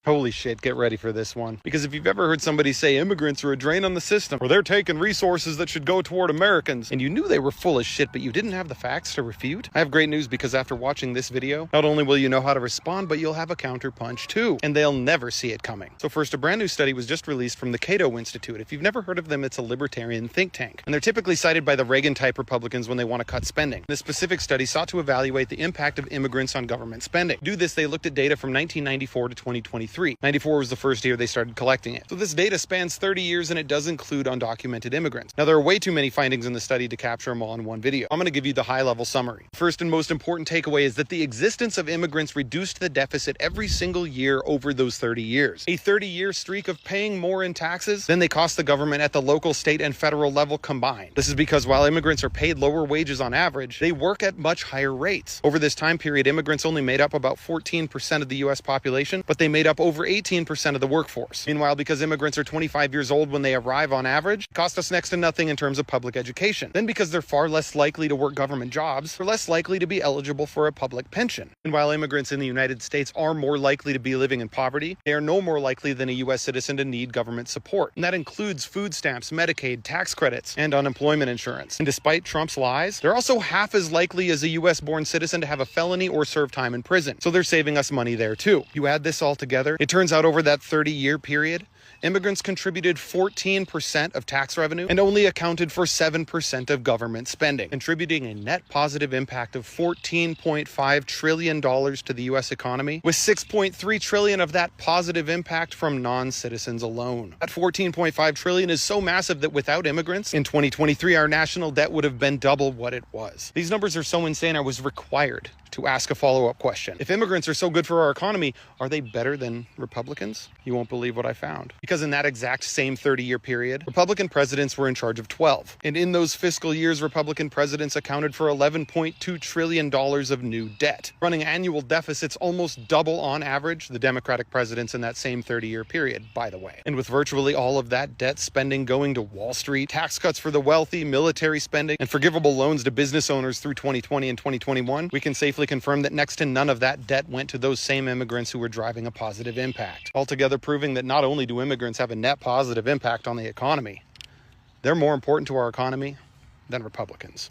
Holy shit, get ready for this one. Because if you've ever heard somebody say immigrants are a drain on the system, or they're taking resources that should go toward Americans, and you knew they were full of shit, but you didn't have the facts to refute, I have great news, because after watching this video, not only will you know how to respond, but you'll have a counterpunch too, and they'll never see it coming. So first, a brand new study was just released from the Cato Institute. If you've never heard of them, it's a libertarian think tank, and they're typically cited by the Reagan-type Republicans when they want to cut spending. This specific study sought to evaluate the impact of immigrants on government spending. To do this, they looked at data from 1994 to 2023. 94 was the first year they started collecting it. So this data spans 30 years and it does include undocumented immigrants. Now, there are way too many findings in the study to capture them all in one video. I'm going to give you the high-level summary. First and most important takeaway is that the existence of immigrants reduced the deficit every single year over those 30 years. A 30-year streak of paying more in taxes than they cost the government at the local, state, and federal level combined. This is because while immigrants are paid lower wages on average, they work at much higher rates. Over this time period, immigrants only made up about 14% of the U.S. population, but they made up over 18% of the workforce. Meanwhile, because immigrants are 25 years old when they arrive on average, it costs us next to nothing in terms of public education. Then because they're far less likely to work government jobs, they're less likely to be eligible for a public pension. And while immigrants in the United States are more likely to be living in poverty, they are no more likely than a U.S. citizen to need government support. And that includes food stamps, Medicaid, tax credits, and unemployment insurance. And despite Trump's lies, they're also half as likely as a U.S.-born citizen to have a felony or serve time in prison. So they're saving us money there too. You add this all together, it turns out over that 30-year period, immigrants contributed 14% of tax revenue and only accounted for 7% of government spending, contributing a net positive impact of $14.5 trillion to the U.S. economy, with $6.3 trillion of that positive impact from non-citizens alone. That $14.5 trillion is so massive that without immigrants, in 2023, our national debt would have been double what it was. These numbers are so insane, I was required to ask a follow-up question. If immigrants are so good for our economy, are they better than Republicans? You won't believe what I found. Because in that exact same 30-year period, Republican presidents were in charge of 12. And in those fiscal years, Republican presidents accounted for $11.2 trillion of new debt, running annual deficits almost double on average the Democratic presidents in that same 30-year period, by the way. And with virtually all of that debt spending going to Wall Street, tax cuts for the wealthy, military spending, and forgivable loans to business owners through 2020 and 2021, we can safely confirm that next to none of that debt went to those same immigrants who were driving a positive impact. Altogether proving that not only do immigrants have a net positive impact on the economy, they're more important to our economy than Republicans.